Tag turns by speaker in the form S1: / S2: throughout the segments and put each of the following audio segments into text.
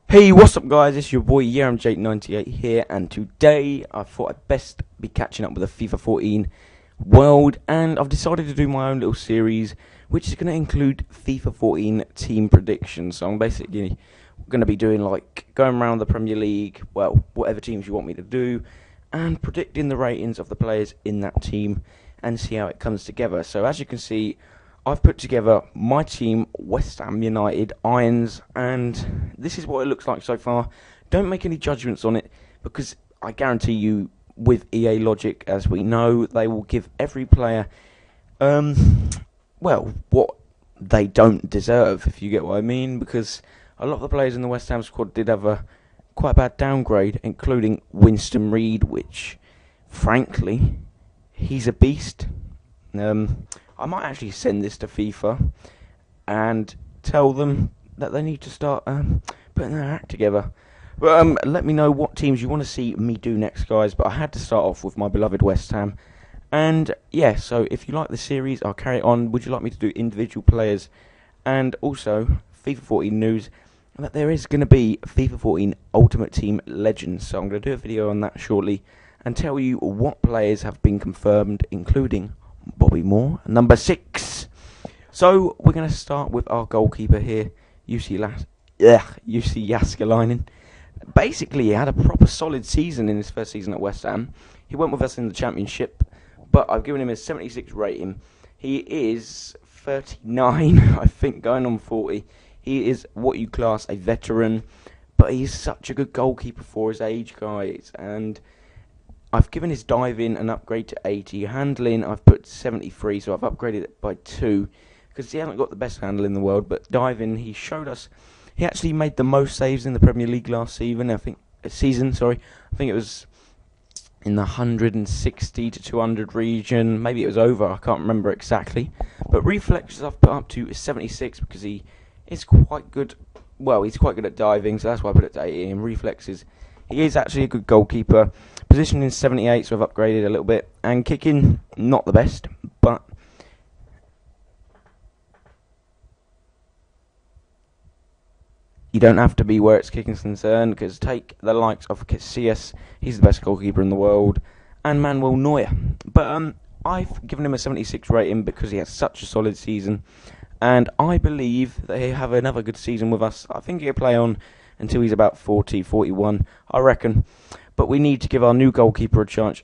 S1: Hey, what's up guys, it's your boy YaramJ98 here, and today I thought I'd best be catching up with the FIFA 14 world, and I've decided to do my own little series, which is going to include FIFA 14 team predictions. So I'm basically going to be doing going around the Premier League, well, whatever teams you want me to do, and predicting the ratings of the players in that team, and see how it comes together. So as you can see, I've put together my team, West Ham United, Irons, and this is what it looks like so far. Don't make any judgments on it, because I guarantee you, with EA logic, as we know, they will give every player, what they don't deserve, if you get what I mean, because a lot of the players in the West Ham squad did have a quite bad downgrade, including Winston Reid, which, frankly, he's a beast. I might actually send this to FIFA and tell them that they need to start putting their act together. But let me know what teams you want to see me do next, guys. But I had to start off with my beloved West Ham. And yeah, so if you like the series, I'll carry it on. Would you like me to do individual players? And also, FIFA 14 news, that there is going to be FIFA 14 Ultimate Team Legends. So I'm going to do a video on that shortly and tell you what players have been confirmed, including Bobby Moore, number 6. So we're going to start with our goalkeeper here, UC Jaskalainen. Basically, he had a proper solid season in his first season at West Ham. He went with us in the Championship, but I've given him a 76 rating. He is 39, I think, going on 40. He is what you class a veteran, but he's such a good goalkeeper for his age, guys. And I've given his diving an upgrade to 80. Handling, I've put 73, so I've upgraded it by 2. Because he hasn't got the best handle in the world, but diving, he showed us, he actually made the most saves in the Premier League last season. I think it was in the 160 to 200 region. Maybe it was over, I can't remember exactly. But reflexes I've put up to 76 because he is quite good. Well, he's quite good at diving, so that's why I put it to 80. And reflexes, he is actually a good goalkeeper. Positioning 78, so I've upgraded a little bit. And kicking, not the best, but you don't have to be where it's kicking's concerned, because take the likes of Casillas, he's the best goalkeeper in the world, and Manuel Neuer. But I've given him a 76 rating because he has such a solid season, and I believe that he'll have another good season with us. I think he'll play on until he's about 40, 41, I reckon. But we need to give our new goalkeeper a chance.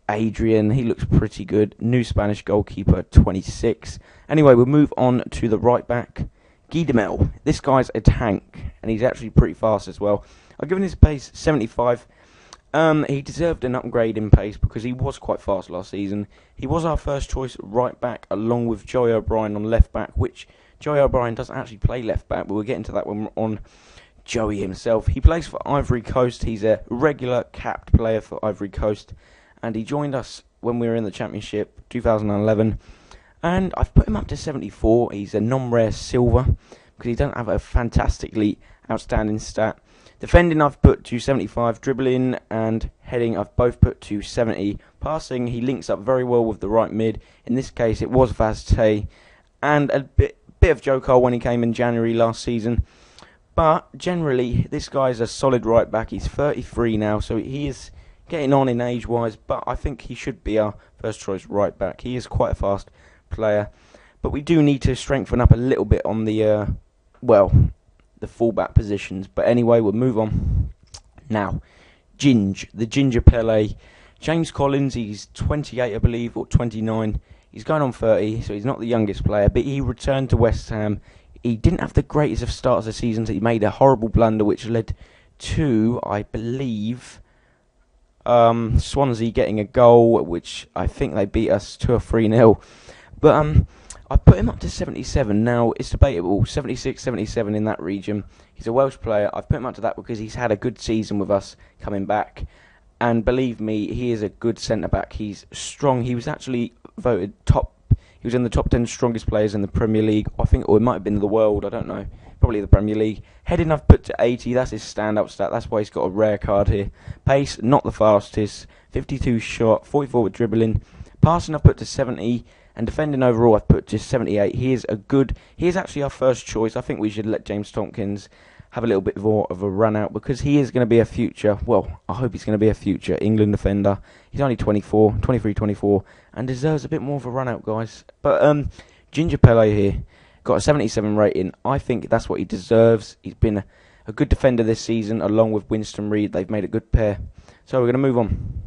S1: Adrian, he looks pretty good. New Spanish goalkeeper, 26. Anyway, we'll move on to the right back. Guidemel. This guy's a tank, and he's actually pretty fast as well. I've given his pace 75. He deserved an upgrade in pace because he was quite fast last season. He was our first choice right back, along with Joey O'Brien on left back, which Joey O'Brien doesn't actually play left back, but we'll get into that when we're on Joey himself. He plays for Ivory Coast. He's a regular capped player for Ivory Coast, and he joined us when we were in the Championship 2011, and I've put him up to 74. He's a non-rare silver because he doesn't have a fantastically outstanding stat. Defending I've put to 75. Dribbling and heading I've both put to 70. Passing, he links up very well with the right mid. In this case it was Vaz Te, and a bit of Joe Cole when he came in January last season. But generally, this guy's a solid right back. He's 33 now, so he is getting on in age-wise, but I think he should be our first choice right back. He is quite a fast player, but we do need to strengthen up a little bit on the, the fullback positions. But anyway, we'll move on. Now, the Ginger Pele. James Collins, he's 28, I believe, or 29. He's going on 30, so he's not the youngest player, but he returned to West Ham. He didn't have the greatest of starts of the season, so he made a horrible blunder, which led to, I believe, Swansea getting a goal, which I think they beat us 2 or 3-0. But I put him up to 77. Now, it's debatable, 76, 77 in that region. He's a Welsh player. I've put him up to that because he's had a good season with us coming back. And believe me, he is a good centre-back. He's strong. He was actually voted top. He was in the top 10 strongest players in the Premier League. I think, or it might have been the world, I don't know. Probably the Premier League. Heading I've put to 80, that's his stand-up stat. That's why he's got a rare card here. Pace, not the fastest. 52 shot, 44 with dribbling. Passing I've put to 70. And defending overall I've put to 78. He is actually our first choice. I think we should let James Tompkins have a little bit more of a run out, because he is going to be a future, well, I hope he's going to be a future England defender. He's only 23, 24, and deserves a bit more of a run out, guys. But Ginger Pele here got a 77 rating. I think that's what he deserves. He's been a good defender this season, along with Winston Reid. They've made a good pair. So we're going to move on.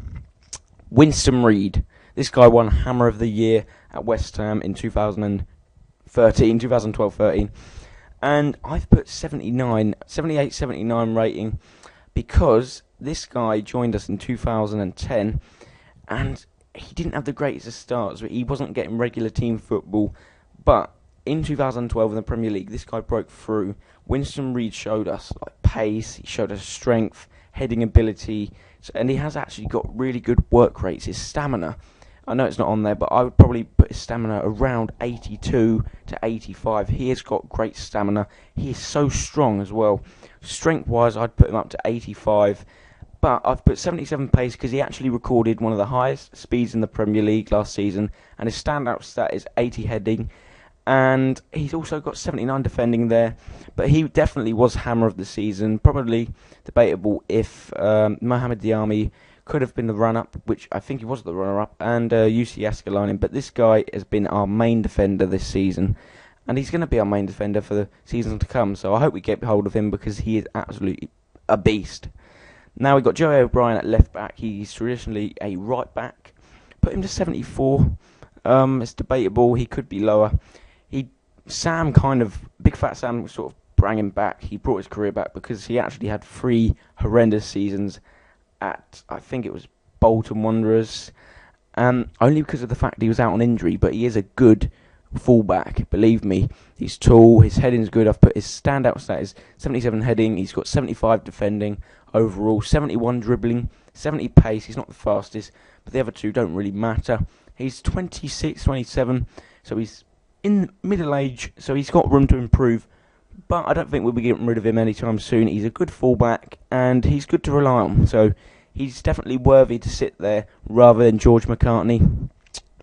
S1: Winston Reid. This guy won Hammer of the Year at West Ham in 2012-13. And I've put 78, 79 rating, because this guy joined us in 2010, and he didn't have the greatest of starts. He wasn't getting regular team football, but in 2012 in the Premier League, this guy broke through. Winston Reid showed us pace, he showed us strength, heading ability, and he has actually got really good work rates. His stamina, I know it's not on there, but I would probably put his stamina around 82 to 85. He has got great stamina. He is so strong as well. Strength-wise, I'd put him up to 85. But I've put 77 pace because he actually recorded one of the highest speeds in the Premier League last season. And his standout stat is 80 heading. And he's also got 79 defending there. But he definitely was Hammer of the season. Probably debatable if Mohamed Diame could have been the run-up, which I think he was the runner-up, and UC Escalanin. But this guy has been our main defender this season, and he's going to be our main defender for the season to come. So I hope we get hold of him, because he is absolutely a beast. Now we've got Joey O'Brien at left-back. He's traditionally a right-back. Put him to 74. It's debatable. He could be lower. Big Fat Sam sort of brought him back. He brought his career back because he actually had 3 horrendous seasons at, I think it was Bolton Wanderers, only because of the fact he was out on injury. But he is a good fullback, believe me. He's tall, his heading's good. I've put his standout stat is 77 heading. He's got 75 defending overall, 71 dribbling, 70 pace. He's not the fastest, but the other two don't really matter. He's 26, 27, so he's in middle age, so he's got room to improve. But I don't think we'll be getting rid of him anytime soon. He's a good fullback, and he's good to rely on. So he's definitely worthy to sit there rather than George McCartney.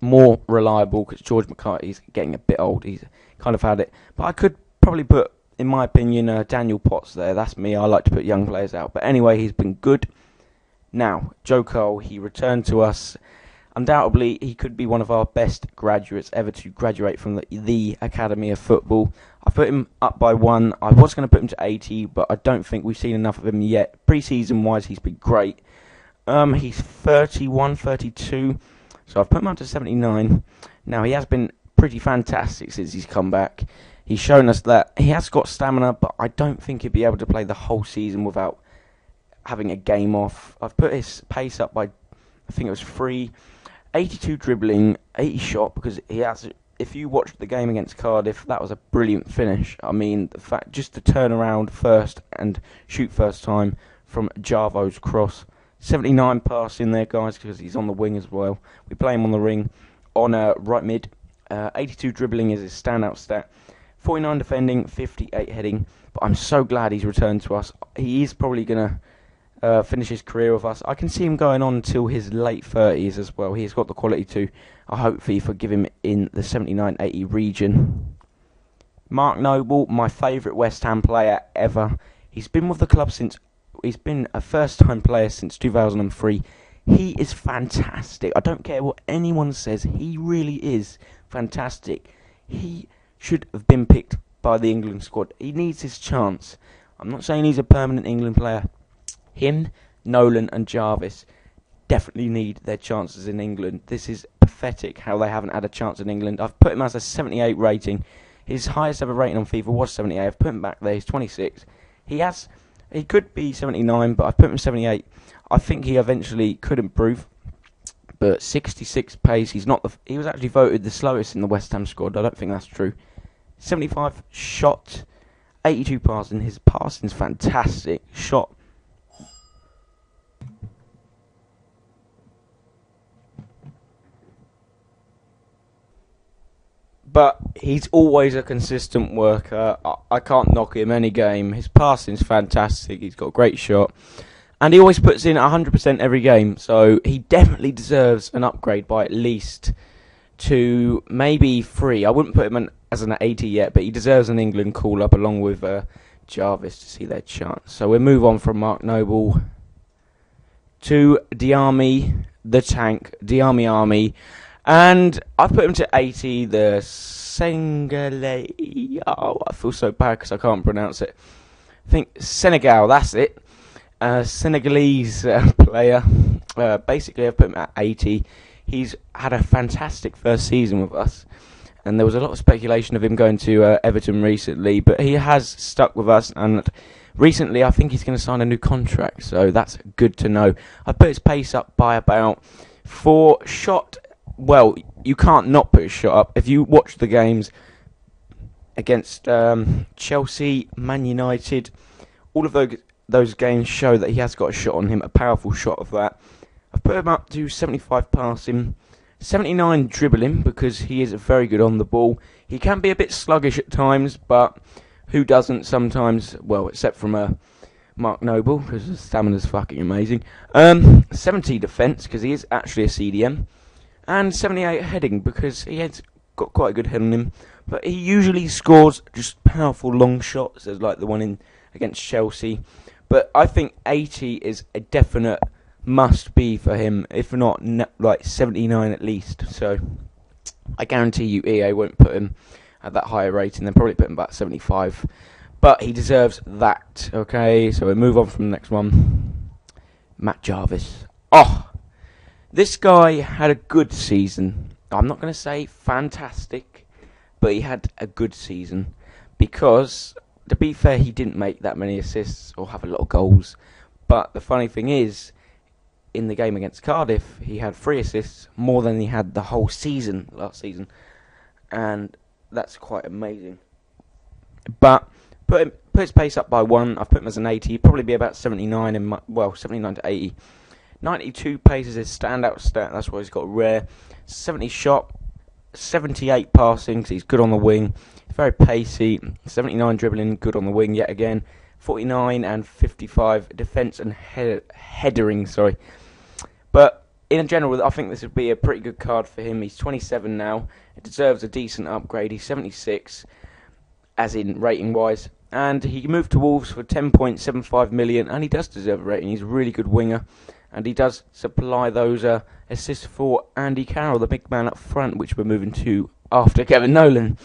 S1: More reliable, because George McCartney's getting a bit old. He's kind of had it. But I could probably put, in my opinion, Daniel Potts there. That's me. I like to put young players out. But anyway, he's been good. Now, Joe Cole, he returned to us. Undoubtedly, he could be one of our best graduates ever to graduate from the Academy of Football. I put him up by 1. I was going to put him to 80, but I don't think we've seen enough of him yet. Pre-season-wise, he's been great. He's 31, 32, so I've put him up to 79. Now, he has been pretty fantastic since he's come back. He's shown us that he has got stamina, but I don't think he'd be able to play the whole season without having a game off. I've put his pace up by, I think it was 3. 82 dribbling, 80 shot, because he has. If you watched the game against Cardiff, that was a brilliant finish. I mean, the fact just to turn around first and shoot first time from Jarvo's cross. 79 passing there, guys, because he's on the wing as well. We play him on the ring, on right mid. 82 dribbling is his standout stat. 49 defending, 58 heading. But I'm so glad he's returned to us. He is probably going to finish his career with us. I can see him going on until his late 30s as well. He's got the quality to. I hope FIFA give him in the 79-80 region. Mark Noble, my favourite West Ham player ever. He's been with the club since. He's been a first-time player since 2003. He is fantastic. I don't care what anyone says. He really is fantastic. He should have been picked by the England squad. He needs his chance. I'm not saying he's a permanent England player. Him, Nolan and Jarvis definitely need their chances in England. This is pathetic how they haven't had a chance in England. I've put him as a 78 rating. His highest ever rating on FIFA was 78. I've put him back there. He's 26. He could be 79, but I've put him 78. I think he eventually could improve. But 66 pace, he was actually voted the slowest in the West Ham squad. I don't think that's true. 75 shot, 82 passing. His passing's fantastic. Shot. But he's always a consistent worker. I can't knock him any game. His passing's fantastic. He's got a great shot. And he always puts in 100% every game. So he definitely deserves an upgrade by at least maybe 3. I wouldn't put him as an 80 yet, but he deserves an England call-up along with Jarvis to see their chance. So we'll move on from Mark Noble to Diami, the tank, Diami Army. And I've put him to 80, the Senegalese. Oh, I feel so bad because I can't pronounce it. I think Senegal, that's it. Senegalese player. Basically, I've put him at 80. He's had a fantastic first season with us. And there was a lot of speculation of him going to Everton recently. But he has stuck with us. And recently, I think he's going to sign a new contract. So that's good to know. I put his pace up by about 4 shot. Well, you can't not put his shot up. If you watch the games against Chelsea, Man United, all of those games show that he has got a shot on him, a powerful shot of that. I've put him up to 75 passing, 79 dribbling, because he is very good on the ball. He can be a bit sluggish at times, but who doesn't sometimes? Well, except from Mark Noble, because his stamina's fucking amazing. 70 defence, because he is actually a CDM. And 78 heading, because he has got quite a good head on him. But he usually scores just powerful long shots, as like the one against Chelsea. But I think 80 is a definite must-be for him, if not like 79 at least. So I guarantee you EA won't put him at that higher rating. They'll probably put him about 75. But he deserves that. Okay, so we'll move on from the next one. Matt Jarvis. Oh! This guy had a good season. I'm not going to say fantastic, but he had a good season. Because, to be fair, he didn't make that many assists or have a lot of goals. But the funny thing is, in the game against Cardiff, he had 3 assists, more than he had the whole season, last season. And that's quite amazing. But, put his pace up by 1. I've put him as an 80. He'd probably be about 79, 79 to 80. 92 pace is his standout stat, that's why he's got rare. 70 shot, 78 passing, because he's good on the wing. Very pacey. 79 dribbling, good on the wing yet again. 49 and 55 defence and headering, sorry. But in general, I think this would be a pretty good card for him. He's 27 now. It deserves a decent upgrade. He's 76, as in rating-wise. And he moved to Wolves for 10.75 million, and he does deserve a rating. He's a really good winger. And he does supply those assists for Andy Carroll, the big man up front, which we're moving to after Kevin Nolan.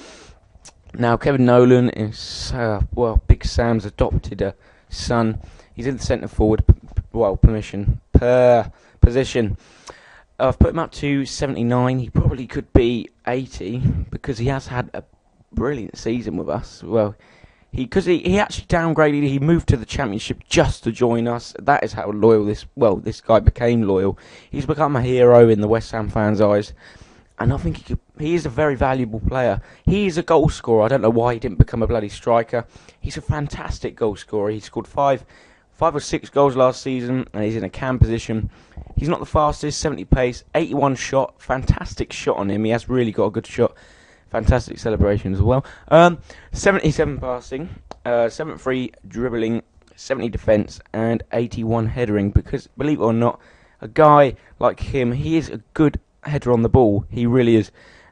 S1: Now, Kevin Nolan is, Big Sam's adopted son. He's in the centre-forward, position. I've put him up to 79. He probably could be 80, because he has had a brilliant season with us. Well, he actually downgraded. He moved to the Championship just to join us. That is how loyal this guy became loyal. He's become a hero in the West Ham fans' eyes, and I think he is a very valuable player. He is a goal scorer. I don't know why he didn't become a bloody striker. He's a fantastic goal scorer. He scored 5 or 6 goals last season, and he's in a cam position. He's not the fastest, 70 pace, 81 shot, fantastic shot on him. He has really got a good shot. Fantastic celebration as well. 77 passing, 73 dribbling, 70 defence, and 81 headering. Because, believe it or not, a guy like him, he is a good header on the ball. He really is.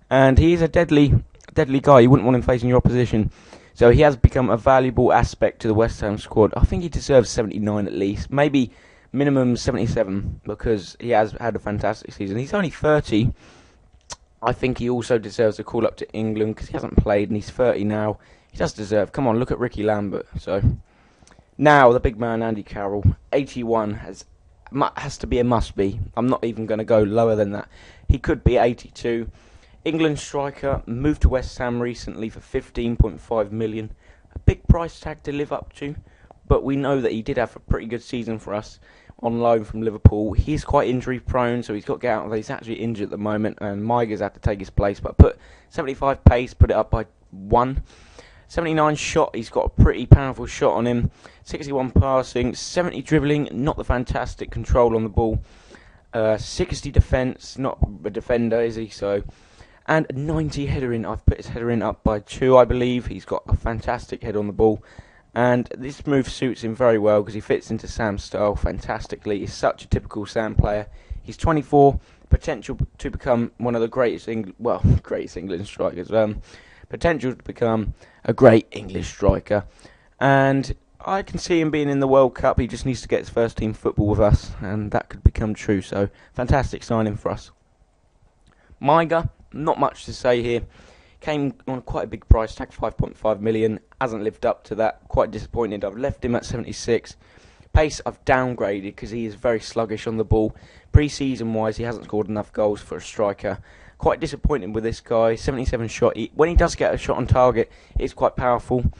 S1: And he is a deadly guy. You wouldn't want him facing your opposition. So he has become a valuable aspect to the West Ham squad. I think he deserves 79 at least. Maybe minimum 77, because he has had a fantastic season. He's only 30. I think he also deserves a call up to England, because he hasn't played and he's 30 now. He does deserve. Come on, look at Ricky Lambert. So now the big man Andy Carroll, 81 has to be a must be. I'm not even going to go lower than that. He could be 82. England striker, moved to West Ham recently for 15.5 million. A big price tag to live up to, but we know that he did have a pretty good season for us on loan from Liverpool. He's quite injury prone, so he's got to get out. He's actually injured at the moment, and Maiga's had to take his place. But put 75 pace, put it up by 1. 79 shot, he's got a pretty powerful shot on him. 61 passing, 70 dribbling, not the fantastic control on the ball. 60 defence, not a defender, is he? So, and 90 headering. I've put his headering up by 2, I believe. He's got a fantastic head on the ball. And this move suits him very well, because he fits into Sam's style fantastically. He's such a typical Sam player. He's 24, potential to become one of the greatest English strikers. Potential to become a great English striker. And I can see him being in the World Cup. He just needs to get his first team football with us, and that could become true. So, fantastic signing for us. Maiga, not much to say here. Came on quite a big price tag, 5.5 million. Hasn't lived up to that. Quite disappointed. I've left him at 76. Pace I've downgraded because he is very sluggish on the ball. Pre-season wise, he hasn't scored enough goals for a striker. Quite disappointed with this guy. 77 shot. When he does get a shot on target, it's quite powerful.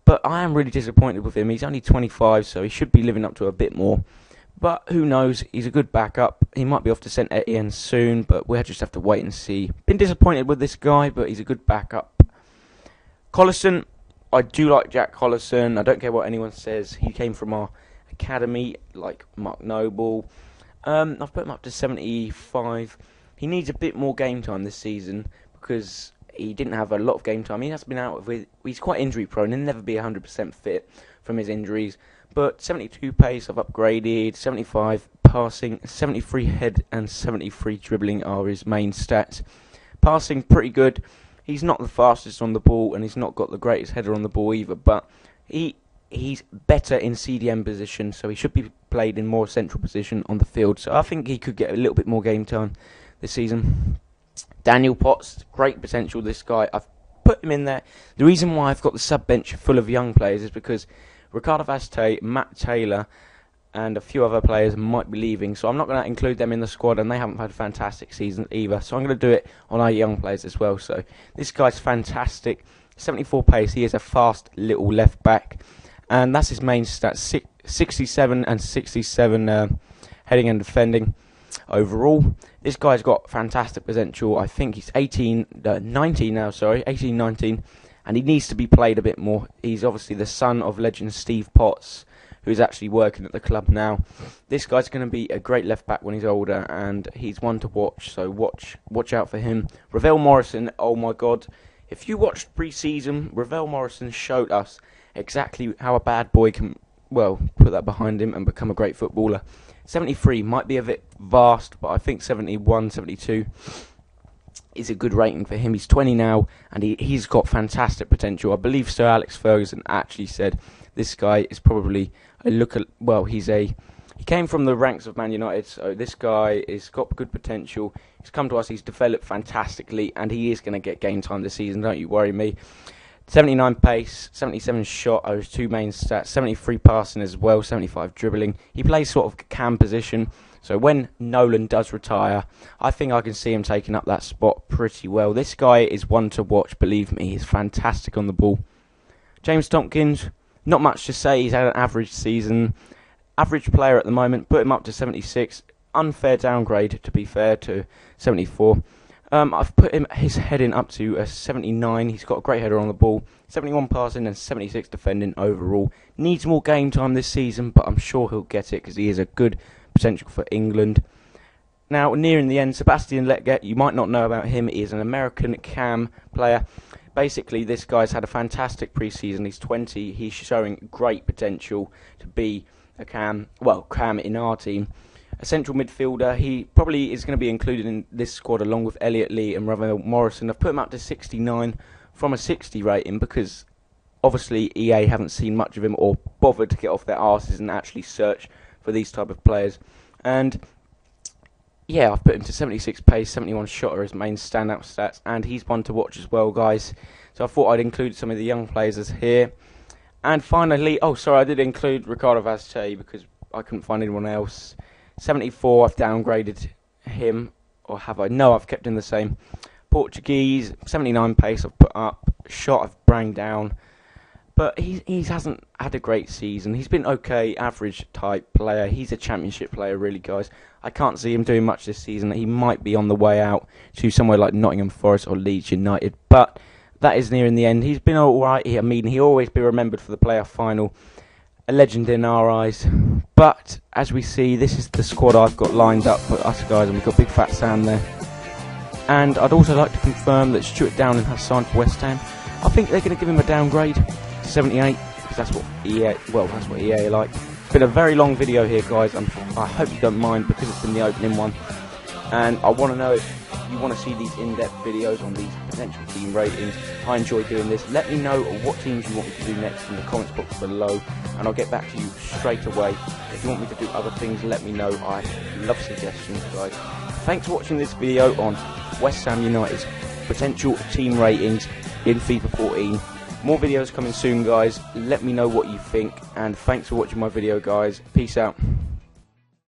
S1: But I am really disappointed with him. He's only 25, so he should be living up to a bit more. But who knows? He's a good backup. He might be off to St Etienne soon, but we'll just have to wait and see. Been disappointed with this guy, but he's a good backup. Collison, I do like Jack Collison. I don't care what anyone says. He came from our academy, like Mark Noble. I've put him up to 75. He needs a bit more game time this season because he didn't have a lot of game time. He has been out with. He's quite injury prone. He'll never be 100% fit from his injuries. But 72 pace I've upgraded, 75 passing, 73 head and 73 dribbling are his main stats. Passing pretty good. He's not the fastest on the ball and he's not got the greatest header on the ball either, but he's better in CDM position, so he should be played in more central position on the field. So I think he could get a little bit more game time this season. Daniel Potts, great potential this guy. I've put him in there. The reason why I've got the sub bench full of young players is because Ricardo Vaz Te, Matt Taylor, and a few other players might be leaving, so I'm not going to include them in the squad, and they haven't had fantastic seasons either, so I'm going to do it on our young players as well. So this guy's fantastic, 74 pace, he is a fast little left back, and that's his main stats, 67 and 67 heading and defending overall. This guy's got fantastic potential. I think he's 19 now, 19, and he needs to be played a bit more. He's obviously the son of legend Steve Potts, who's actually working at the club now. This guy's going to be a great left back when he's older, and he's one to watch, so watch out for him. Ravel Morrison, oh my god. If you watched pre-season, Ravel Morrison showed us exactly how a bad boy can, well, put that behind him and become a great footballer. 73 might be a bit vast, but I think 71, 72 is a good rating for him. He's 20 now, and he's got fantastic potential. I believe Sir Alex Ferguson actually said this guy is probably he came from the ranks of Man United, so this guy has got good potential. He's come to us, he's developed fantastically, and he is going to get game time this season, don't you worry me. 79 pace, 77 shot are his two main stats, 73 passing as well, 75 dribbling. He plays sort of cam position, so when Nolan does retire, I think I can see him taking up that spot pretty well. This guy is one to watch, believe me, he's fantastic on the ball. James Tompkins, not much to say, he's had an average season. Average player at the moment, put him up to 76. Unfair downgrade, to be fair, to 74. I've put his heading up to a 79. He's got a great header on the ball. 71 passing and 76 defending overall. Needs more game time this season, but I'm sure he'll get it because he is a good potential for England. Now, nearing the end, Sebastian Letget, you might not know about him. He is an American cam player. Basically, this guy's had a fantastic pre-season. He's 20. He's showing great potential to be a cam in our team. A central midfielder. He probably is going to be included in this squad along with Elliot Lee and Ravel Morrison. I've put him up to 69 from a 60 rating because obviously EA haven't seen much of him or bothered to get off their arses and actually search for these type of players. And yeah, I've put him to 76 pace, 71 shot are his main standout stats, and he's one to watch as well, guys. So I thought I'd include some of the young players as here. And finally, I did include Ricardo Vaz Te because I couldn't find anyone else. 74, I've downgraded him, or have I? No, I've kept him the same. Portuguese, 79 pace I've put up, shot I've brought down. But he hasn't had a great season. He's been okay, average type player. He's a championship player, really, guys. I can't see him doing much this season. He might be on the way out to somewhere like Nottingham Forest or Leeds United. But that is nearing the end. He's been alright. I mean, he'll always be remembered for the playoff final. A legend in our eyes. But, as we see, this is the squad I've got lined up for us, guys. And we've got Big Fat Sam there. And I'd also like to confirm that Stuart Downing has signed for West Ham. I think they're going to give him a downgrade to 78, because that's what EA like. It's been a very long video here, guys. I hope you don't mind, because it's been the opening one. And I want to know you want to see these in-depth videos on these potential team ratings, I enjoy doing this. Let me know what teams you want me to do next in the comments box below, and I'll get back to you straight away. If you want me to do other things, let me know. I love suggestions, guys. Thanks for watching this video on West Ham United's potential team ratings in FIFA 14. More videos coming soon, guys. Let me know what you think, and thanks for watching my video, guys. Peace out.